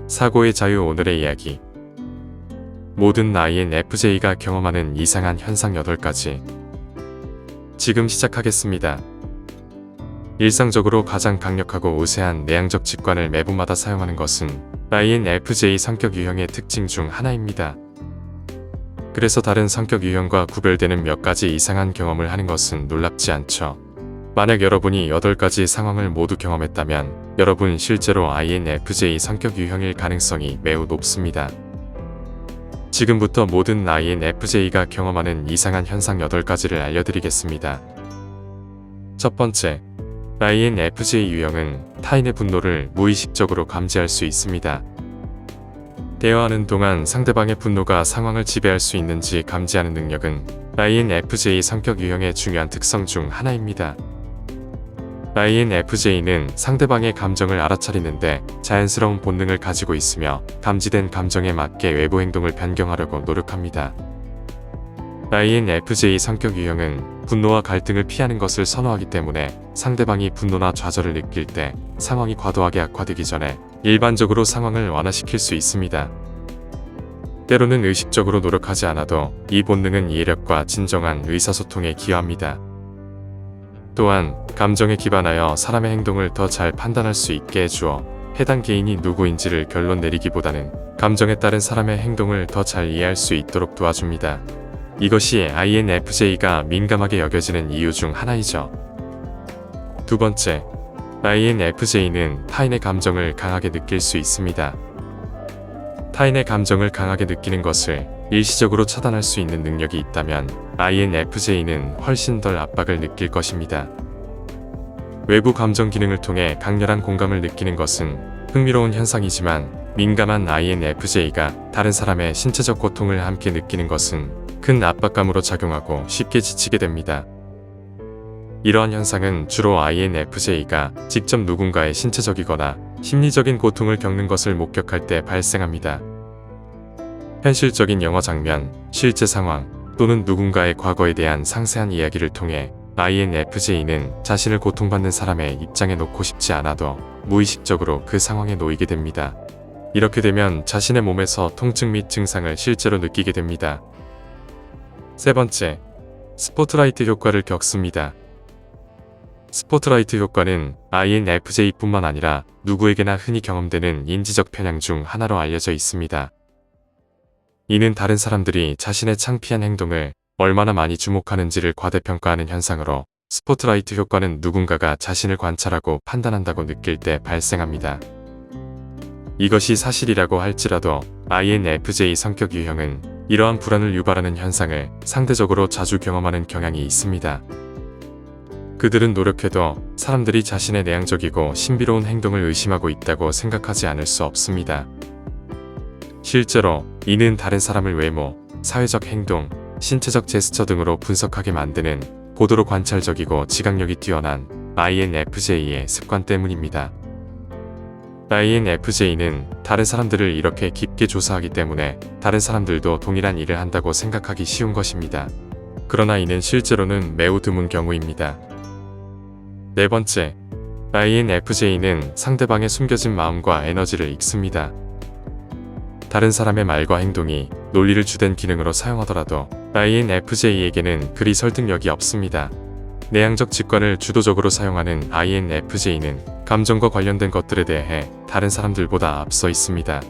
사고의 자유. 오늘의 이야기. 모든 INFJ가 경험하는 이상한 현상 8가지. 지금 시작하겠습니다. 일상적으로 가장 강력하고 우세한 내향적 직관을 매분마다 사용하는 것은 INFJ 성격 유형의 특징 중 하나입니다. 그래서 다른 성격 유형과 구별되는 몇 가지 이상한 경험을 하는 것은 놀랍지 않죠. 만약 여러분이 8가지 상황을 모두 경험했다면 여러분 실제로 INFJ 성격 유형일 가능성이 매우 높습니다. 지금부터 모든 INFJ가 경험하는 이상한 현상 8가지를 알려드리겠습니다. 첫 번째, INFJ 유형은 타인의 분노를 무의식적으로 감지할 수 있습니다. 대화하는 동안 상대방의 분노가 상황을 지배할 수 있는지 감지하는 능력은 INFJ 성격 유형의 중요한 특성 중 하나입니다. INFJ는 상대방의 감정을 알아차리는데 자연스러운 본능을 가지고 있으며 감지된 감정에 맞게 외부 행동을 변경하려고 노력합니다. INFJ 성격 유형은 분노와 갈등을 피하는 것을 선호하기 때문에 상대방이 분노나 좌절을 느낄 때 상황이 과도하게 악화되기 전에 일반적으로 상황을 완화시킬 수 있습니다. 때로는 의식적으로 노력하지 않아도 이 본능은 이해력과 진정한 의사소통에 기여합니다. 또한 감정에 기반하여 사람의 행동을 더 잘 판단할 수 있게 해주어 해당 개인이 누구인지를 결론 내리기보다는 감정에 따른 사람의 행동을 더 잘 이해할 수 있도록 도와줍니다. 이것이 INFJ가 민감하게 여겨지는 이유 중 하나이죠. 두 번째, INFJ는 타인의 감정을 강하게 느낄 수 있습니다. 타인의 감정을 강하게 느끼는 것을 일시적으로 차단할 수 있는 능력이 있다면 INFJ는 훨씬 덜 압박을 느낄 것입니다. 외부 감정 기능을 통해 강렬한 공감을 느끼는 것은 흥미로운 현상이지만 민감한 INFJ가 다른 사람의 신체적 고통을 함께 느끼는 것은 큰 압박감으로 작용하고 쉽게 지치게 됩니다. 이러한 현상은 주로 INFJ가 직접 누군가의 신체적이거나 심리적인 고통을 겪는 것을 목격할 때 발생합니다. 현실적인 영화 장면, 실제 상황 또는 누군가의 과거에 대한 상세한 이야기를 통해 INFJ는 자신을 고통받는 사람의 입장에 놓고 싶지 않아도 무의식적으로 그 상황에 놓이게 됩니다. 이렇게 되면 자신의 몸에서 통증 및 증상을 실제로 느끼게 됩니다. 세 번째, 스포트라이트 효과를 겪습니다. 스포트라이트 효과는 INFJ뿐만 아니라 누구에게나 흔히 경험되는 인지적 편향 중 하나로 알려져 있습니다. 이는 다른 사람들이 자신의 창피한 행동을 얼마나 많이 주목하는지를 과대평가하는 현상으로 스포트라이트 효과는 누군가가 자신을 관찰하고 판단한다고 느낄 때 발생합니다. 이것이 사실이라고 할지라도 INFJ 성격 유형은 이러한 불안을 유발하는 현상을 상대적으로 자주 경험하는 경향이 있습니다. 그들은 노력해도 사람들이 자신의 내향적이고 신비로운 행동을 의심하고 있다고 생각하지 않을 수 없습니다. 실제로 이는 다른 사람을 외모, 사회적 행동, 신체적 제스처 등으로 분석하게 만드는 고도로 관찰적이고 지각력이 뛰어난 INFJ의 습관 때문입니다. INFJ는 다른 사람들을 이렇게 깊게 조사하기 때문에 다른 사람들도 동일한 일을 한다고 생각하기 쉬운 것입니다. 그러나 이는 실제로는 매우 드문 경우입니다. 네 번째, INFJ는 상대방의 숨겨진 마음과 에너지를 읽습니다. 다른 사람의 말과 행동이 논리를 주된 기능으로 사용하더라도 INFJ에게는 그리 설득력이 없습니다. 내향적 직관을 주도적으로 사용하는 INFJ는 감정과 관련된 것들에 대해 다른 사람들보다 앞서 있습니다.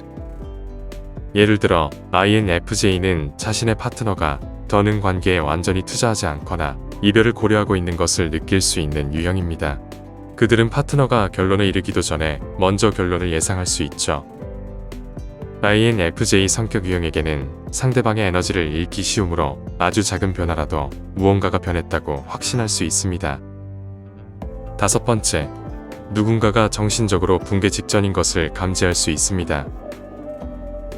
예를 들어 INFJ는 자신의 파트너가 더는 관계에 완전히 투자하지 않거나 이별을 고려하고 있는 것을 느낄 수 있는 유형입니다. 그들은 파트너가 결론에 이르기도 전에 먼저 결론을 예상할 수 있죠. INFJ 성격 유형에게는 상대방의 에너지를 읽기 쉬우므로 아주 작은 변화라도 무언가가 변했다고 확신할 수 있습니다. 다섯 번째, 누군가가 정신적으로 붕괴 직전인 것을 감지할 수 있습니다.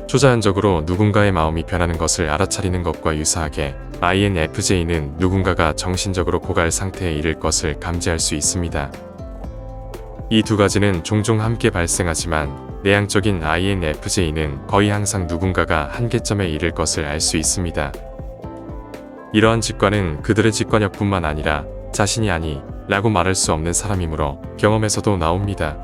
초자연적으로 누군가의 마음이 변하는 것을 알아차리는 것과 유사하게 INFJ는 누군가가 정신적으로 고갈 상태에 이를 것을 감지할 수 있습니다. 이 두 가지는 종종 함께 발생하지만 내향적인 INFJ는 거의 항상 누군가가 한계점에 이를 것을 알 수 있습니다. 이러한 직관은 그들의 직관력뿐만 아니라 자신이 아니 라고 말할 수 없는 사람이므로 경험에서도 나옵니다.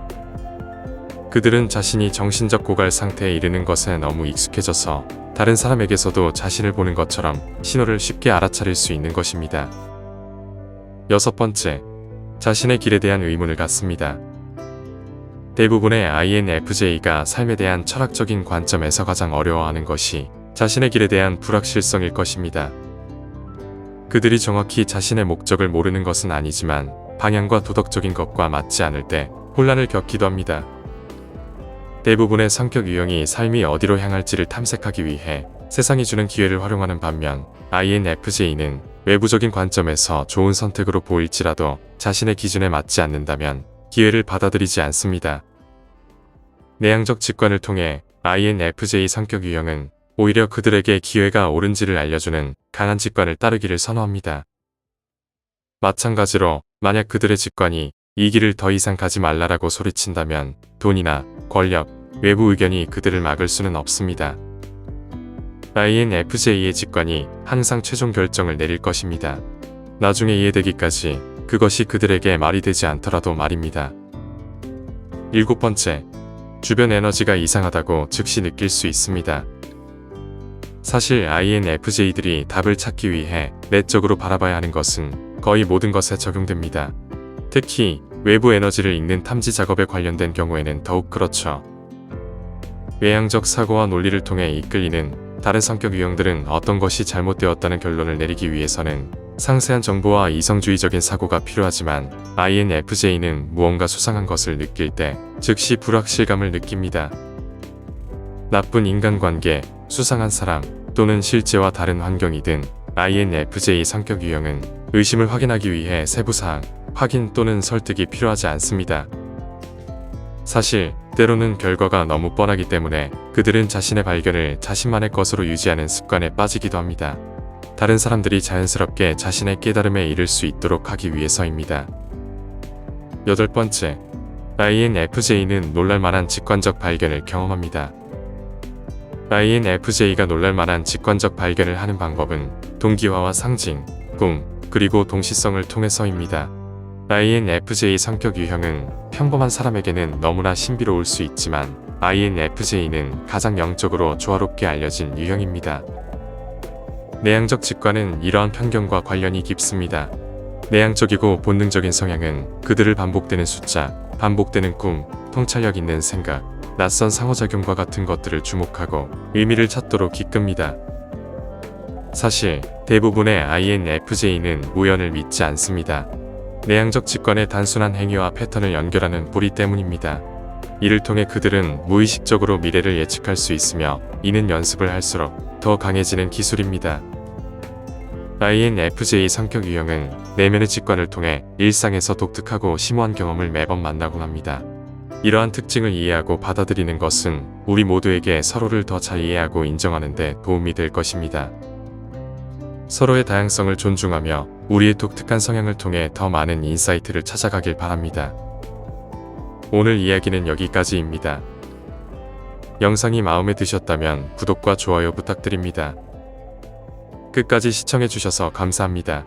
그들은 자신이 정신적 고갈 상태에 이르는 것에 너무 익숙해져서 다른 사람에게서도 자신을 보는 것처럼 신호를 쉽게 알아차릴 수 있는 것입니다. 여섯 번째, 자신의 길에 대한 의문을 갖습니다. 대부분의 INFJ가 삶에 대한 철학적인 관점에서 가장 어려워하는 것이 자신의 길에 대한 불확실성일 것입니다. 그들이 정확히 자신의 목적을 모르는 것은 아니지만 방향과 도덕적인 것과 맞지 않을 때 혼란을 겪기도 합니다. 대부분의 성격 유형이 삶이 어디로 향할지를 탐색하기 위해 세상이 주는 기회를 활용하는 반면 INFJ는 외부적인 관점에서 좋은 선택으로 보일지라도 자신의 기준에 맞지 않는다면 기회를 받아들이지 않습니다. 내향적 직관을 통해 INFJ 성격 유형은 오히려 그들에게 기회가 옳은지를 알려주는 강한 직관을 따르기를 선호합니다. 마찬가지로 만약 그들의 직관이 이 길을 더 이상 가지 말라라고 소리친다면 돈이나 권력, 외부 의견이 그들을 막을 수는 없습니다. INFJ의 직관이 항상 최종 결정을 내릴 것입니다. 나중에 이해되기까지 그것이 그들에게 말이 되지 않더라도 말입니다. 일곱 번째, 주변 에너지가 이상하다고 즉시 느낄 수 있습니다. 사실 INFJ들이 답을 찾기 위해 내적으로 바라봐야 하는 것은 거의 모든 것에 적용됩니다. 특히 외부 에너지를 읽는 탐지 작업에 관련된 경우에는 더욱 그렇죠. 외향적 사고와 논리를 통해 이끌리는 다른 성격 유형들은 어떤 것이 잘못되었다는 결론을 내리기 위해서는 상세한 정보와 이성주의적인 사고가 필요하지만 INFJ는 무언가 수상한 것을 느낄 때 즉시 불확실감을 느낍니다. 나쁜 인간관계, 수상한 사람 또는 실제와 다른 환경이든 INFJ 성격 유형은 의심을 확인하기 위해 세부사항, 확인 또는 설득이 필요하지 않습니다. 사실 때로는 결과가 너무 뻔하기 때문에 그들은 자신의 발견을 자신만의 것으로 유지하는 습관에 빠지기도 합니다. 다른 사람들이 자연스럽게 자신의 깨달음에 이를 수 있도록 하기 위해서입니다. 여덟 번째, INFJ는 놀랄만한 직관적 발견을 경험합니다. INFJ가 놀랄만한 직관적 발견을 하는 방법은 동기화와 상징, 꿈, 그리고 동시성을 통해서입니다. INFJ 성격 유형은 평범한 사람에게는 너무나 신비로울 수 있지만 INFJ는 가장 영적으로 조화롭게 알려진 유형입니다. 내향적 직관은 이러한 편견과 관련이 깊습니다. 내향적이고 본능적인 성향은 그들을 반복되는 숫자, 반복되는 꿈, 통찰력 있는 생각, 낯선 상호작용과 같은 것들을 주목하고 의미를 찾도록 이끕니다. 사실 대부분의 INFJ는 우연을 믿지 않습니다. 내향적 직관의 단순한 행위와 패턴을 연결하는 뿌리 때문입니다. 이를 통해 그들은 무의식적으로 미래를 예측할 수 있으며 이는 연습을 할수록 더 강해지는 기술입니다. INFJ 성격 유형은 내면의 직관을 통해 일상에서 독특하고 심오한 경험을 매번 만나곤 합니다. 이러한 특징을 이해하고 받아들이는 것은 우리 모두에게 서로를 더 잘 이해하고 인정하는 데 도움이 될 것입니다. 서로의 다양성을 존중하며 우리의 독특한 성향을 통해 더 많은 인사이트를 찾아가길 바랍니다. 오늘 이야기는 여기까지입니다. 영상이 마음에 드셨다면 구독과 좋아요 부탁드립니다. 끝까지 시청해주셔서 감사합니다.